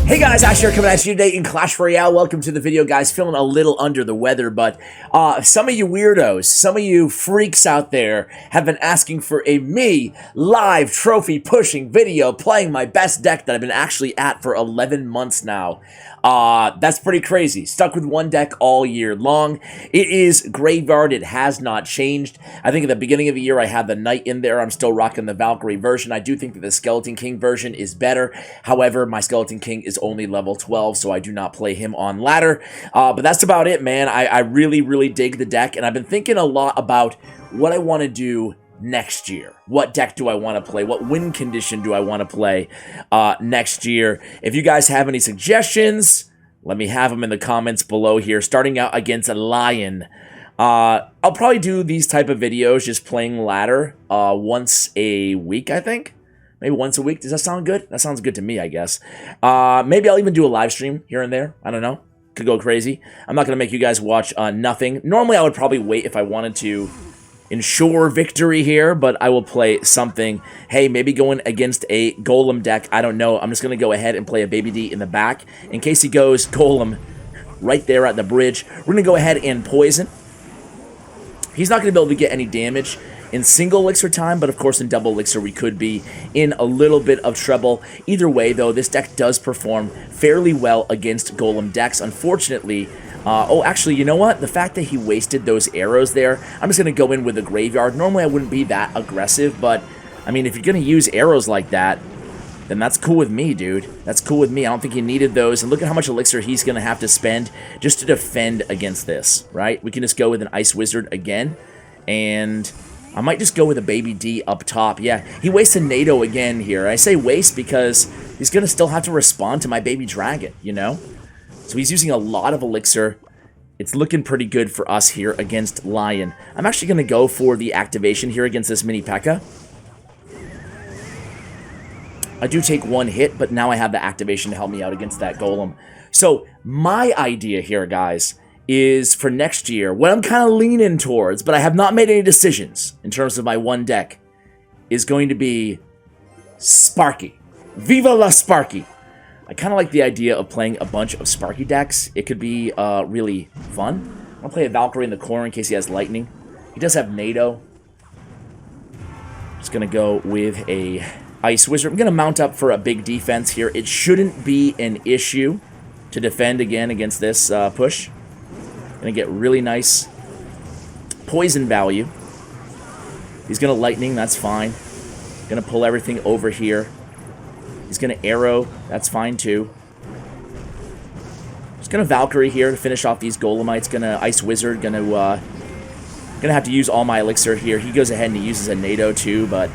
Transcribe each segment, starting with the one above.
Hey guys, Ash here coming at you today in Clash Royale. Welcome to the video, guys. Feeling a little under the weather, but some of you weirdos, some of you freaks out there have been asking for a me live trophy pushing video playing my best deck that I've been actually at for 11 months now. That's pretty crazy. Stuck with one deck all year long. It is Graveyard. It has not changed. I think at the beginning of the year I had the Knight in there. I'm still rocking the Valkyrie version. I do think that the Skeleton King version is better. However, my Skeleton King is only level 12, so I do not play him on ladder. But that's about it, man. I really dig the deck, and I've been thinking a lot about what I want to do next year. What deck do I want to play? What win condition do I want to play next year? If you guys have any suggestions, let me have them in the comments below here. Starting out against a Lion. I'll probably do these type of videos just playing ladder once a week, I think. Maybe once a week. Does that sound good? That sounds good to me, I guess. Maybe I'll even do a live stream here and there. I don't know. Could go crazy. I'm not going to make you guys watch nothing. Normally, I would probably wait if I wanted to ensure victory here, but I will play something. Hey, maybe going against a Golem deck. I don't know. I'm just going to go ahead and play a Baby D in the back. In case he goes Golem right there at the bridge, we're going to go ahead and poison. He's not going to be able to get any damage in single elixir time, but of course in double elixir we could be in a little bit of trouble. Either way, though, this deck does perform fairly well against Golem decks. Unfortunately, oh, actually, you know what? The fact that he wasted those arrows there, I'm just going to go in with a Graveyard. Normally, I wouldn't be that aggressive, but, I mean, if you're going to use arrows like that, then that's cool with me, dude. That's cool with me. I don't think he needed those. And look at how much elixir he's going to have to spend just to defend against this, right? We can just go with an Ice Wizard again, and I might just go with a Baby D up top. Yeah, he wastes a NATO again here. I say waste because he's going to still have to respond to my Baby Dragon, you know? So he's using a lot of elixir. It's looking pretty good for us here against Lion. I'm actually going to go for the activation here against this mini P.E.K.K.A. I do take one hit, but now I have the activation to help me out against that Golem. So my idea here, guys, is for next year, what I'm kind of leaning towards, but I have not made any decisions in terms of my one deck, is going to be Sparky. Viva la Sparky! I kind of like the idea of playing a bunch of Sparky decks. It could be really fun. I'll play a Valkyrie in the corner in case he has Lightning. He does have NATO. Just going to go with a Ice Wizard. I'm going to mount up for a big defense here. It shouldn't be an issue to defend again against this push. Going to get really nice poison value. He's going to Lightning. That's fine. Going to pull everything over here. He's going to arrow. That's fine, too. Just going to Valkyrie here to finish off these Golemites. Going to Ice Wizard. Going to have to use all my elixir here. He goes ahead and he uses a NATO, too, but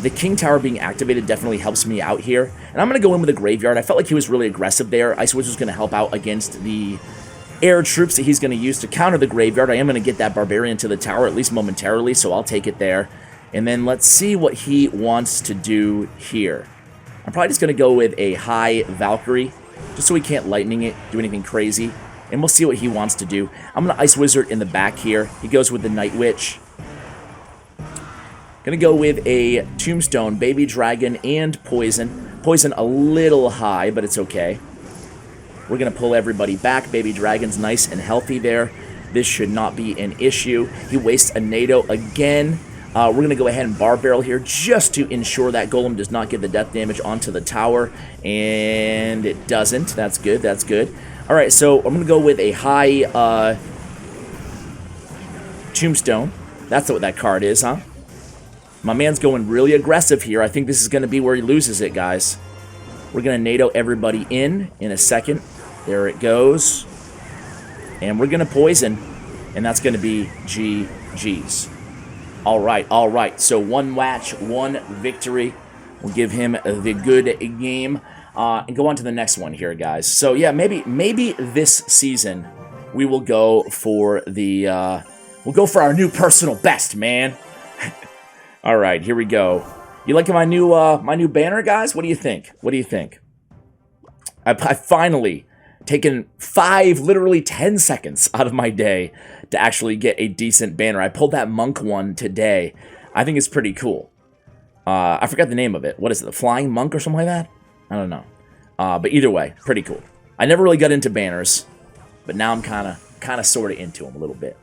the King Tower being activated definitely helps me out here. And I'm going to go in with a Graveyard. I felt like he was really aggressive there. Ice Wizard's going to help out against the air troops that he's going to use to counter the Graveyard. I am going to get that Barbarian to the tower, at least momentarily, so I'll take it there. And then let's see what he wants to do here. I'm probably just going to go with a high Valkyrie, just so he can't Lightning it, do anything crazy. And we'll see what he wants to do. I'm going to Ice Wizard in the back here. He goes with the Night Witch. Going to go with a Tombstone, Baby Dragon, and Poison. Poison a little high, but it's okay. We're going to pull everybody back. Baby Dragon's nice and healthy there. This should not be an issue. He wastes a NATO again. We're going to go ahead and Bar Barrel here just to ensure that Golem does not get the death damage onto the tower. And it doesn't. That's good. That's good. All right, so I'm going to go with a high Tombstone. That's what that card is, huh? My man's going really aggressive here. I think this is going to be where he loses it, guys. We're going to NATO everybody in a second. There it goes. And we're going to poison. And that's going to be GG's. All right. So one match, one victory. We'll give him the good game. And go on to the next one here, guys. So, yeah, maybe this season we will go for the... we'll go for our new personal best, man. All right, here we go. You liking my new banner, guys? What do you think? What do you think? I finally taken literally 10 seconds out of my day to actually get a decent banner. I pulled that monk one today. I think it's pretty cool. I forgot the name of it. What is it? The Flying Monk or something like that? I don't know. But either way, pretty cool. I never really got into banners, but now I'm kind of sort of into them a little bit.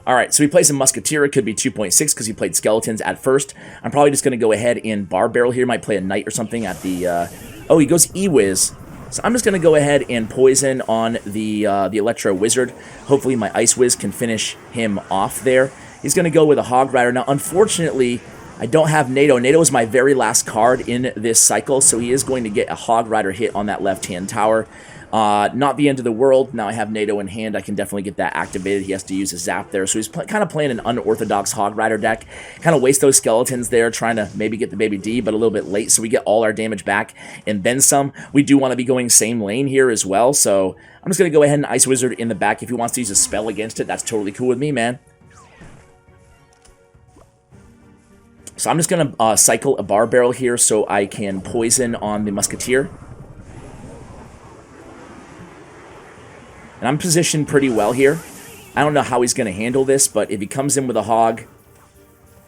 All right, so he plays a Musketeer. It could be 2.6 because he played Skeletons at first. I'm probably just going to go ahead and Bar Barrel here. Might play a Knight or something at the... oh, he goes E-Wiz. So I'm just going to go ahead and Poison on the Electro Wizard. Hopefully my Ice Wiz can finish him off there. He's going to go with a Hog Rider. Now, unfortunately, I don't have NATO. NATO is my very last card in this cycle, so he is going to get a Hog Rider hit on that left-hand tower. Not the end of the world. Now I have NATO in hand. I can definitely get that activated. He has to use a Zap there. So he's kind of playing an unorthodox Hog Rider deck. Kind of waste those Skeletons there, trying to maybe get the Baby D, but a little bit late. So we get all our damage back and then some. We do want to be going same lane here as well. So I'm just going to go ahead and Ice Wizard in the back. If he wants to use a spell against it, that's totally cool with me, man. So I'm just going to cycle a Bar Barrel here so I can Poison on the Musketeer. And I'm positioned pretty well here. I don't know how he's going to handle this, but if he comes in with a Hog,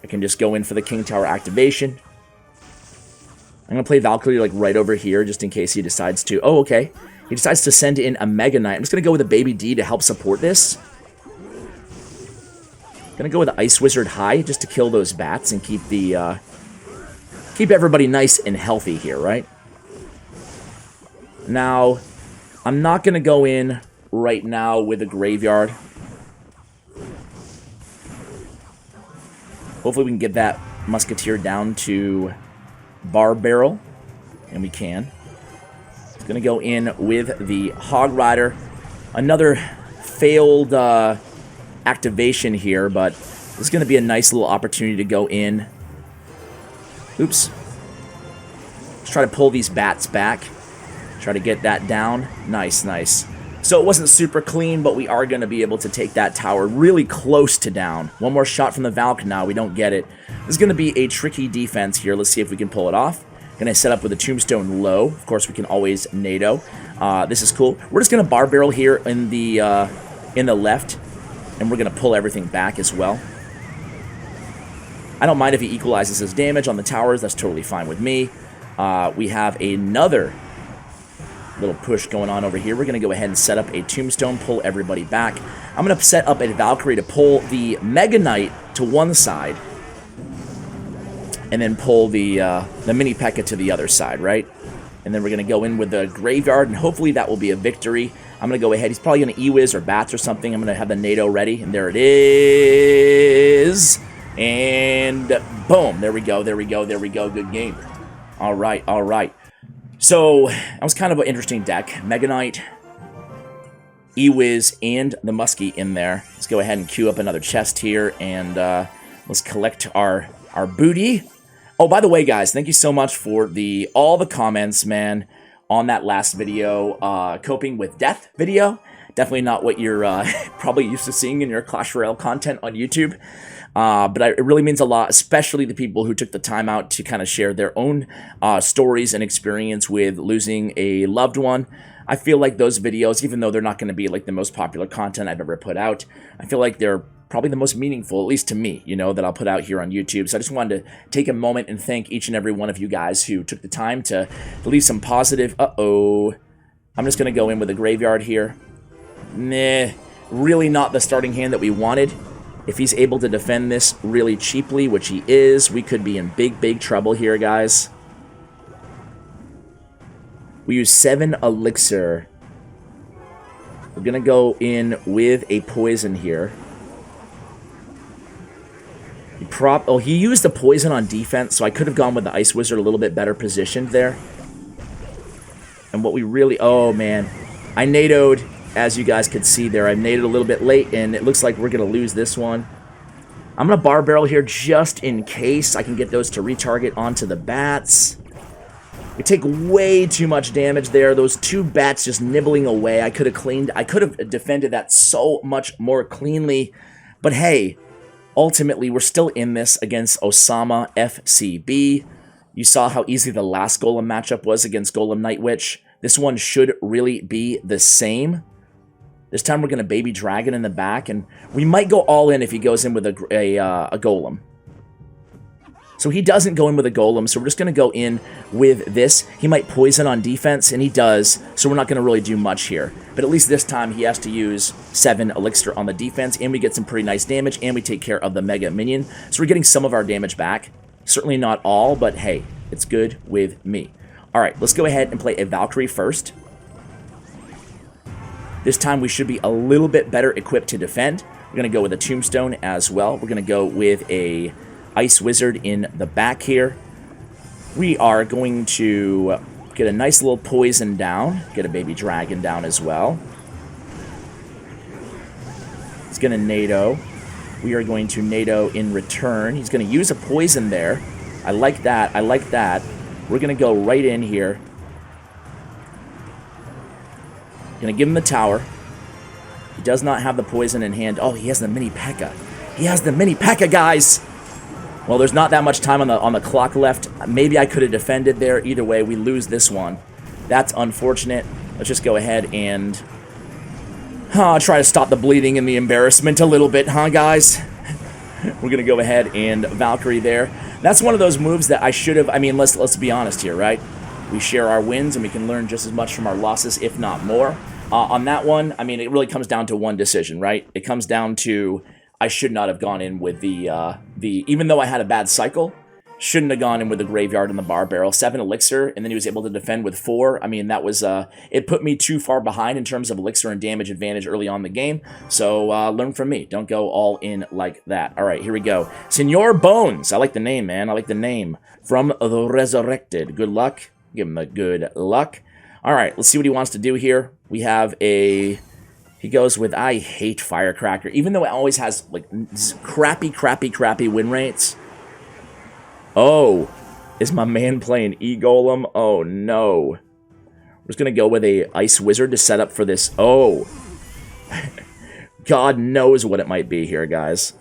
I can just go in for the King Tower activation. I'm going to play Valkyrie like right over here just in case he decides to... Oh, okay. He decides to send in a Mega Knight. I'm just going to go with a Baby D to help support this. Going to go with the Ice Wizard high just to kill those bats and keep the... keep everybody nice and healthy here, right? Now, I'm not going to go in right now with a Graveyard. Hopefully we can get that Musketeer down to Bar Barrel, and we can. It's going to go in with the Hog Rider. Another failed activation here, but this is going to be a nice little opportunity to go in. Oops. Let's try to pull these bats back. Try to get that down. Nice, nice. So it wasn't super clean, but we are going to be able to take that tower really close to down. One more shot from the Valk now. We don't get it. This is going to be a tricky defense here. Let's see if we can pull it off. Going to set up with a Tombstone low. Of course, we can always NATO. This is cool. We're just going to Bar Barrel here in the left, and we're going to pull everything back as well. I don't mind if he equalizes his damage on the towers. That's totally fine with me. We have another little push going on over here. We're going to go ahead and set up a Tombstone, pull everybody back. I'm going to set up a Valkyrie to pull the Mega Knight to one side, and then pull the Mini P.E.K.K.A to the other side, right? And then we're going to go in with the Graveyard, and hopefully that will be a victory. I'm going to go ahead. He's probably going to E-Wiz or Bats or something. I'm going to have the NATO ready, and there it is. And boom. There we go. There we go. There we go. Good game. All right. All right. So, that was kind of an interesting deck. Mega Knight, E-Wiz, and the Muskie in there. Let's go ahead and queue up another chest here, and let's collect our booty. Oh, by the way, guys, thank you so much for all the comments, man, on that last video, Coping with Death video. Definitely not what you're probably used to seeing in your Clash Royale content on YouTube. But it really means a lot, especially the people who took the time out to kind of share their own stories and experience with losing a loved one. I feel like those videos, even though they're not going to be like the most popular content I've ever put out, I feel like they're probably the most meaningful, at least to me, you know, that I'll put out here on YouTube. So I just wanted to take a moment and thank each and every one of you guys who took the time to leave some positive... Uh-oh. I'm just going to go in with a Graveyard here. Nah, really not the starting hand that we wanted. If he's able to defend this really cheaply, which he is, we could be in big, big trouble here, guys. We use 7 Elixir. We're going to go in with a Poison here. He used the Poison on defense, so I could have gone with the Ice Wizard a little bit better positioned there. And what we really... Oh, man. I NATO'd... As you guys could see there, I made it a little bit late, and it looks like we're going to lose this one. I'm going to Bar Barrel here just in case I can get those to retarget onto the bats. We take way too much damage there. Those 2 bats just nibbling away. I could have defended that so much more cleanly. But hey, ultimately, we're still in this against Osama FCB. You saw how easy the last Golem matchup was against Golem Night Witch. This one should really be the same. This time we're going to Baby Dragon in the back, and we might go all in if he goes in with a Golem. So he doesn't go in with a golem, so we're just going to go in with this. He might poison on defense, and he does, so we're not going to really do much here. But at least this time he has to use 7 elixir on the defense, and we get some pretty nice damage, and we take care of the mega minion. So we're getting some of our damage back. Certainly not all, but hey, it's good with me. Alright, let's go ahead and play a Valkyrie first. This time we should be a little bit better equipped to defend. We're going to go with a Tombstone as well. We're going to go with a Ice Wizard in the back here. We are going to get a nice little poison down. Get a baby dragon down as well. He's going to NATO. We are going to NATO in return. He's going to use a poison there. I like that. I like that. We're going to go right in here. Going to give him the tower. He does not have the poison in hand. Oh, he has the mini P.E.K.K.A. He has the mini P.E.K.K.A, guys. Well, there's not that much time on the clock left. Maybe I could have defended there. Either way, we lose this one. That's unfortunate. Let's just go ahead and try to stop the bleeding and the embarrassment a little bit, huh, guys? We're going to go ahead and Valkyrie there. That's one of those moves that I should have... I mean, let's be honest here, right? We share our wins, and we can learn just as much from our losses, if not more. On that one, I mean, it really comes down to one decision, right? It comes down to... I should not have gone in with the even though I had a bad cycle, shouldn't have gone in with the graveyard and the bar barrel. 7 elixir, and then he was able to defend with 4. I mean, that was, it put me too far behind in terms of elixir and damage advantage early on in the game. So, learn from me. Don't go all in like that. All right, here we go. Senor Bones. I like the name, man. I like the name. From the Resurrected. Good luck. Give him the good luck. All right, let's see what he wants to do here. We have a... He goes with, I hate Firecracker, even though it always has, like, crappy win rates. Oh, is my man playing E-Golem? Oh, no. We're just going to go with a Ice Wizard to set up for this. Oh. God knows what it might be here, guys.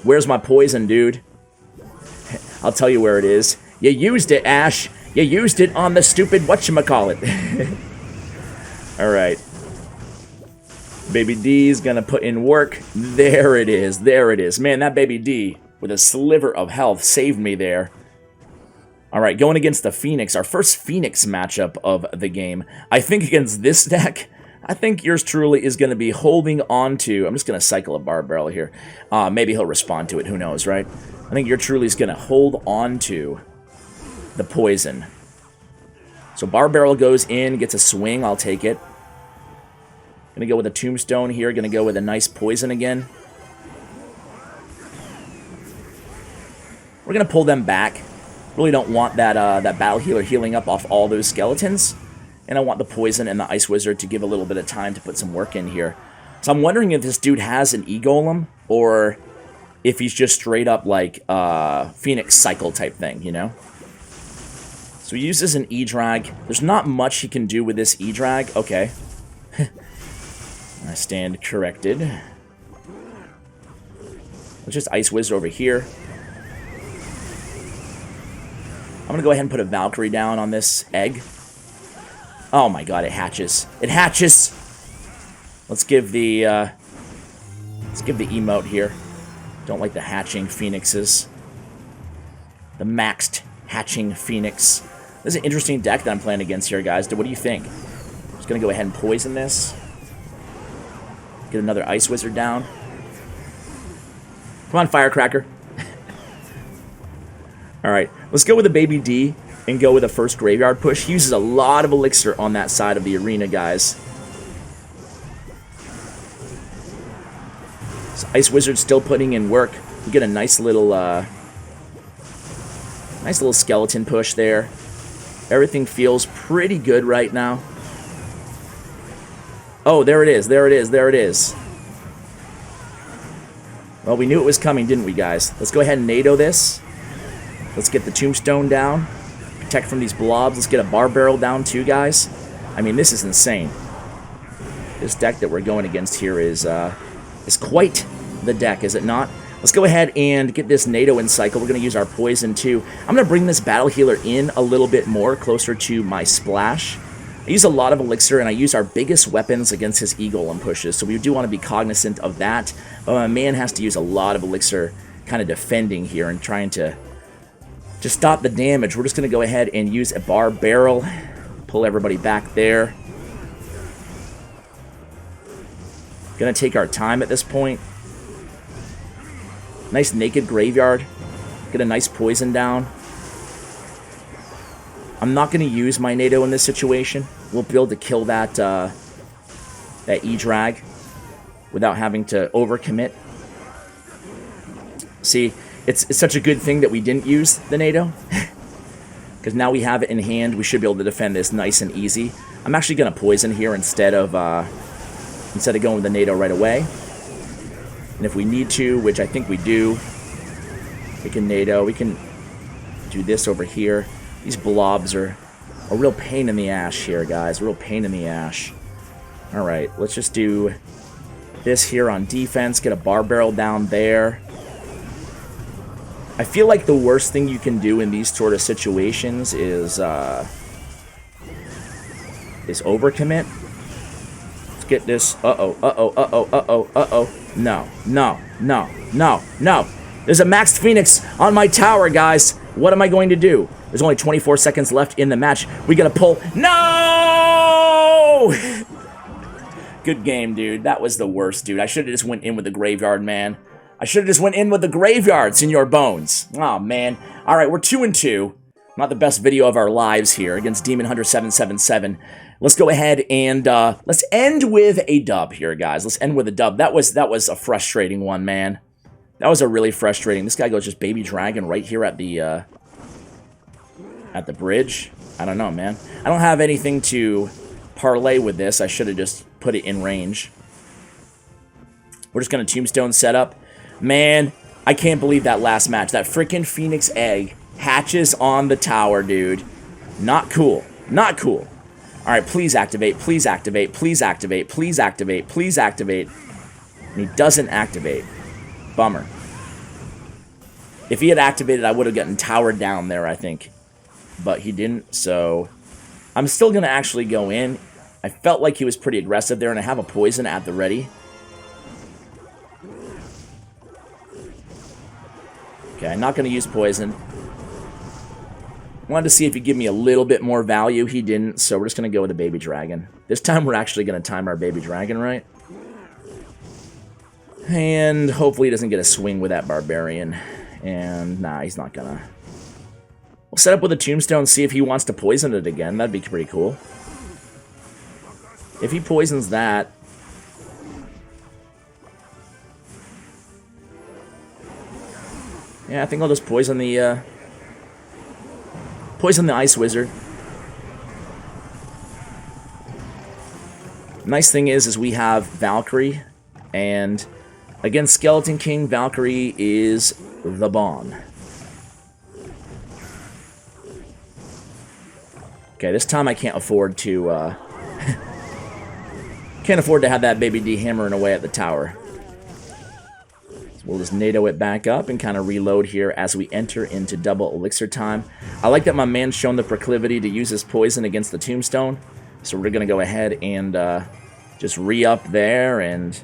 Where's my poison, dude? I'll tell you where it is. You used it, Ash. You used it on the stupid whatchamacallit. All right. Baby D's gonna put in work. There it is. There it is. Man, that Baby D with a sliver of health saved me there. All right, going against the Phoenix, our first Phoenix matchup of the game. I think against this deck, I think yours truly is going to be holding on to... I'm just going to cycle a bar barrel here. Maybe he'll respond to it. Who knows, right? I think your truly is going to hold on to the poison. So bar barrel goes in, gets a swing. I'll take it. Going to go with a tombstone here. Going to go with a nice poison again. We're going to pull them back. Really don't want that that battle healer healing up off all those skeletons. And I want the poison and the Ice Wizard to give a little bit of time to put some work in here. So I'm wondering if this dude has an E-Golem, or if he's just straight up like Phoenix Cycle type thing, you know? So he uses an E-Drag. There's not much he can do with this E-Drag. Okay. I stand corrected. Let's just Ice Wizard over here. I'm going to go ahead and put a Valkyrie down on this egg. Oh my god, it hatches. It hatches! Let's give the emote here. Don't like the hatching phoenixes. The maxed hatching phoenix. This is an interesting deck that I'm playing against here, guys. What do you think? Just going to go ahead and poison this. Get another Ice Wizard down. Come on, Firecracker. Alright, let's go with a Baby D and go with a first graveyard push. He uses a lot of elixir on that side of the arena, guys. So Ice Wizard still putting in work. We get a nice little skeleton push there. Everything feels pretty good right now. Oh, there it is, there it is, there it is. Well, we knew it was coming, didn't we, guys? Let's go ahead and NATO this. Let's get the tombstone down. Protect from these blobs. Let's get a bar barrel down too, guys. I mean, this is insane. This deck that we're going against here is quite the deck, is it not? Let's go ahead and get this NATO in cycle. We're going to use our poison too. I'm going to bring this battle healer in a little bit more, closer to my splash. I use a lot of elixir, and I use our biggest weapons against his E-Golem pushes, so we do want to be cognizant of that. But my man has to use a lot of elixir kind of defending here and trying to just stop the damage. We're just going to go ahead and use a bar barrel. Pull everybody back there. Gonna take our time at this point. Nice naked graveyard. Get a nice poison down. I'm not gonna use my NATO in this situation. We'll be able to kill that that E-Drag without having to overcommit. See, it's such a good thing that we didn't use the NATO. Because now we have it in hand, we should be able to defend this nice and easy. I'm actually gonna poison here instead of going with the NATO right away. And if we need to, which I think we do, we can NATO. We can do this over here. These blobs are a real pain in the ass here, guys. A real pain in the ass. Alright, let's just do this here on defense. Get a bar barrel down there. I feel like the worst thing you can do in these sort of situations is overcommit. Get this. No. There's a maxed Phoenix on my tower, guys. What am I going to do? There's only 24 seconds left in the match. We gotta pull. No! Good game, dude. That was the worst, dude. I should have just went in with the graveyard, man. I should have just went in with the graveyard, Senor Bones. Oh, man. All right, we're 2-2. Not the best video of our lives here against Demon Hunter 777. Let's go ahead and let's end with a dub here, guys. Let's end with a dub. That was a frustrating one, man. That was a really frustrating. This guy goes just Baby Dragon right here at the bridge. I don't know, man. I don't have anything to parlay with this. I should have just put it in range. We're just gonna Tombstone setup. Man, I can't believe that last match. That freaking Phoenix egg hatches on the tower, dude. Not cool. Not cool. All right, please activate, please activate, please activate, please activate, please activate. And he doesn't activate. Bummer. If he had activated, I would have gotten towered down there, I think. But he didn't, so I'm still going to actually go in. I felt like he was pretty aggressive there, and I have a poison at the ready. Okay, I'm not going to use poison. Wanted to see if he'd give me a little bit more value. He didn't, so we're just going to go with a Baby Dragon. This time we're actually going to time our Baby Dragon right. And hopefully he doesn't get a swing with that Barbarian. And nah, he's not going to. We'll set up with a Tombstone, see if he wants to poison it again. That'd be pretty cool. If he poisons that... Yeah, I think I'll just poison the Ice Wizard. Nice thing is we have Valkyrie, and against Skeleton King, Valkyrie is the bomb. Okay, this time I can't afford to can't afford to have that Baby D hammering away at the tower. We'll just NATO it back up and kind of reload here as we enter into double elixir time. I like that my man's shown the proclivity to use his poison against the Tombstone. So we're going to go ahead and just re-up there and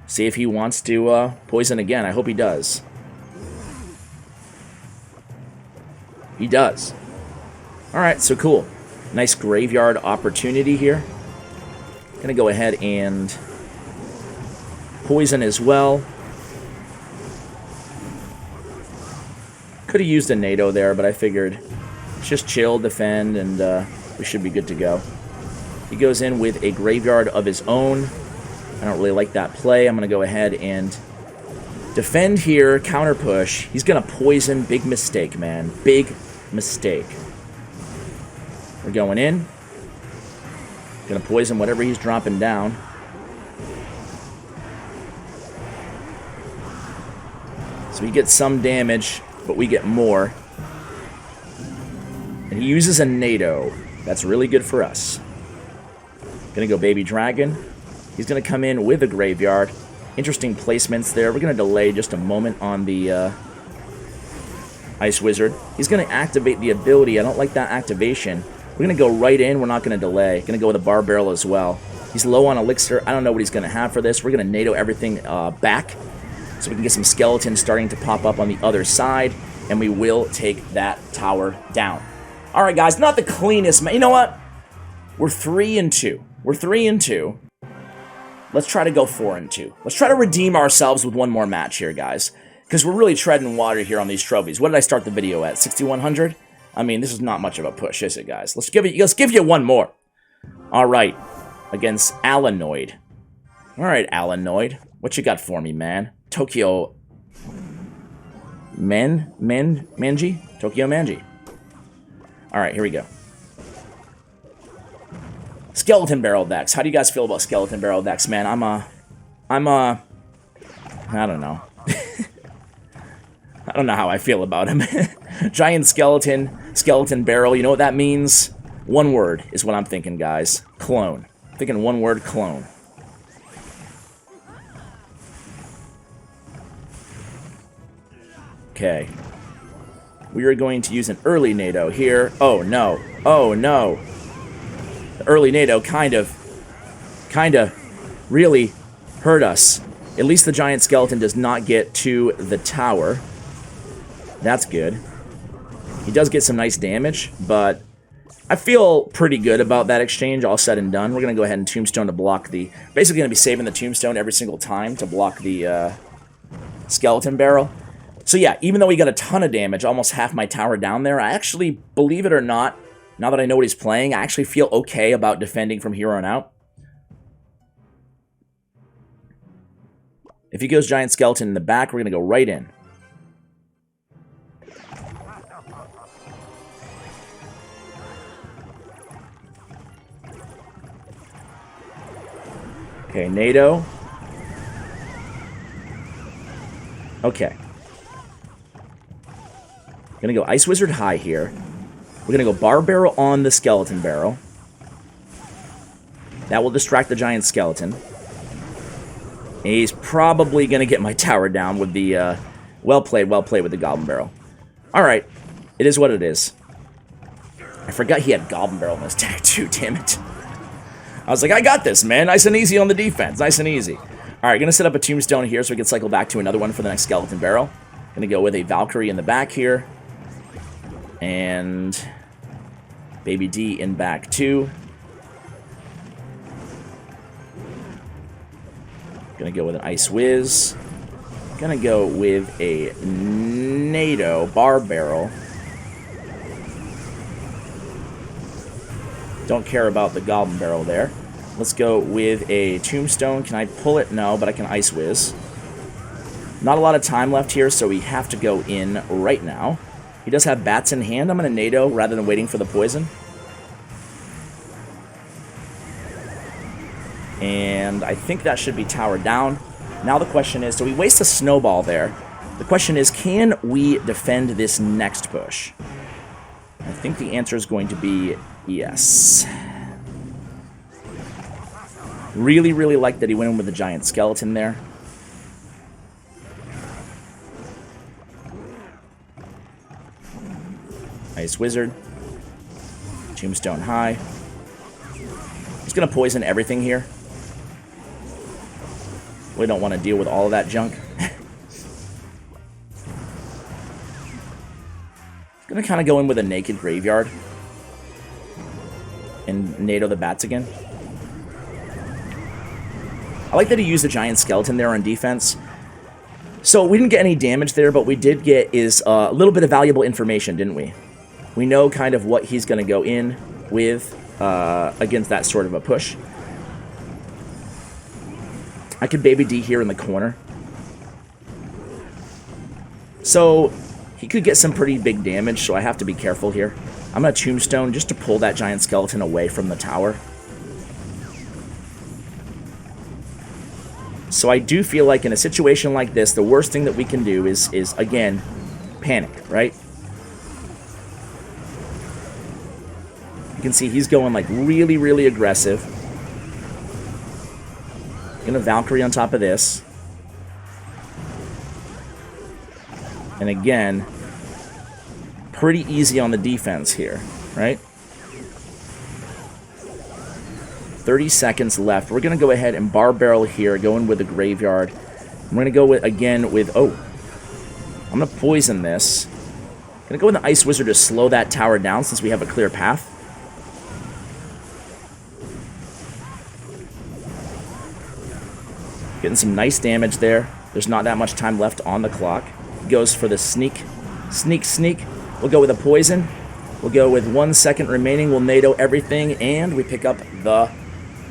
see if he wants to poison again. I hope he does. He does. Alright, so cool. Nice graveyard opportunity here. Going to go ahead and poison as well. Could have used a NATO there, but I figured just chill, defend, and we should be good to go. He goes in with a graveyard of his own. I don't really like that play. I'm going to go ahead and defend here, counter push. He's going to poison. Big mistake, man. Big mistake. We're going in. Going to poison whatever he's dropping down. So he gets some damage, but we get more. And he uses a NATO. That's really good for us. Gonna go Baby Dragon. He's gonna come in with a graveyard. Interesting placements there. We're gonna delay just a moment on the Ice Wizard. He's gonna activate the ability. I don't like that activation. We're gonna go right in. We're not gonna delay. Gonna go with a Bar Barrel as well. He's low on elixir. I don't know what he's gonna have for this. We're gonna NATO everything back. so we can get some skeletons starting to pop up on the other side, and we will take that tower down. All right, guys, not the cleanest. You know what? We're 3-2. We're 3-2. Let's try to go 4-2. Let's try to redeem ourselves with one more match here, guys, because we're really treading water here on these trophies. What did I start the video at? 6,100? I mean, this is not much of a push, is it, guys? Let's give you one more. All right, against Alanoid. All right, Alanoid, what you got for me, man? Tokyo Manji? Tokyo Manji. All right, here we go. Skeleton barrel decks. How do you guys feel about skeleton barrel decks, man? I don't know. I don't know how I feel about him. Giant skeleton barrel. You know what that means? One word is what I'm thinking, guys. Clone. I'm thinking one word, clone. Okay. We are going to use an early NATO here. Oh, no. Oh, no. The early NATO kind of really hurt us. At least the giant skeleton does not get to the tower. That's good. He does get some nice damage, but I feel pretty good about that exchange, all said and done. We're going to go ahead and tombstone to block the... Basically going to be saving the tombstone every single time to block the skeleton barrel. So yeah, even though he got a ton of damage, almost half my tower down there, I actually, believe it or not, now that I know what he's playing, I actually feel okay about defending from here on out. If he goes giant skeleton in the back, we're going to go right in. Okay, NATO. Okay. Gonna go Ice Wizard high here. We're gonna go Bar Barrel on the Skeleton Barrel. That will distract the giant skeleton. And he's probably gonna get my tower down with the, well played with the Goblin Barrel. Alright, it is what it is. I forgot he had Goblin Barrel in his tag too, damn it. I was like, I got this, man. Nice and easy on the defense. Nice and easy. Alright, gonna set up a tombstone here so we can cycle back to another one for the next Skeleton Barrel. Gonna go with a Valkyrie in the back here. And Baby D in back too. Gonna go with an Ice Whiz. Gonna go with a NATO Bar Barrel. Don't care about the Goblin Barrel there. Let's go with a Tombstone. Can I pull it? No, but I can Ice Whiz. Not a lot of time left here, so we have to go in right now. He does have bats in hand. I'm going to NATO rather than waiting for the poison. And I think that should be towered down. Now the question is, so we waste a snowball there. The question is, can we defend this next push? I think the answer is going to be yes. Really, really like that he went in with the giant skeleton there. Ice Wizard. Tombstone high. He's going to poison everything here. We don't want to deal with all of that junk. Going to kind of go in with a naked graveyard. And NATO the bats again. I like that he used the giant skeleton there on defense. So we didn't get any damage there, but we did get is a little bit of valuable information, didn't we? We know kind of what he's going to go in with against that sort of a push. I could Baby D here in the corner. So he could get some pretty big damage, so I have to be careful here. I'm going to Tombstone just to pull that giant skeleton away from the tower. So I do feel like in a situation like this, the worst thing that we can do is again, panic, right? You can see he's going like really, really aggressive. Gonna Valkyrie on top of this. And again, pretty easy on the defense here, right? 30 seconds left. We're going to go ahead and Bar Barrel here, go in with the graveyard. I'm going to go with, again with, oh, I'm going to poison this. I'm going to go with the Ice Wizard to slow that tower down since we have a clear path. Getting some nice damage there. There's not that much time left on the clock. Goes for the sneak. Sneak, sneak. We'll go with a poison. We'll go with 1 second remaining. We'll NATO everything, and we pick up the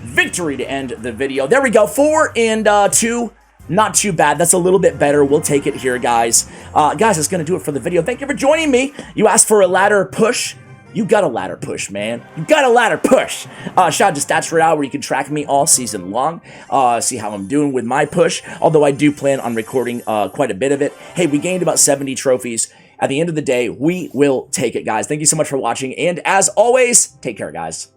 victory to end the video. There we go. 4 and 2. Not too bad. That's a little bit better. We'll take it here, guys. Guys, that's going to do it for the video. Thank you for joining me. You asked for a ladder push. You got a ladder push, man. You got a ladder push. Shout out to Clash Royale, where you can track me all season long. See how I'm doing with my push. Although I do plan on recording quite a bit of it. Hey, we gained about 70 trophies. At the end of the day, we will take it, guys. Thank you so much for watching. And as always, take care, guys.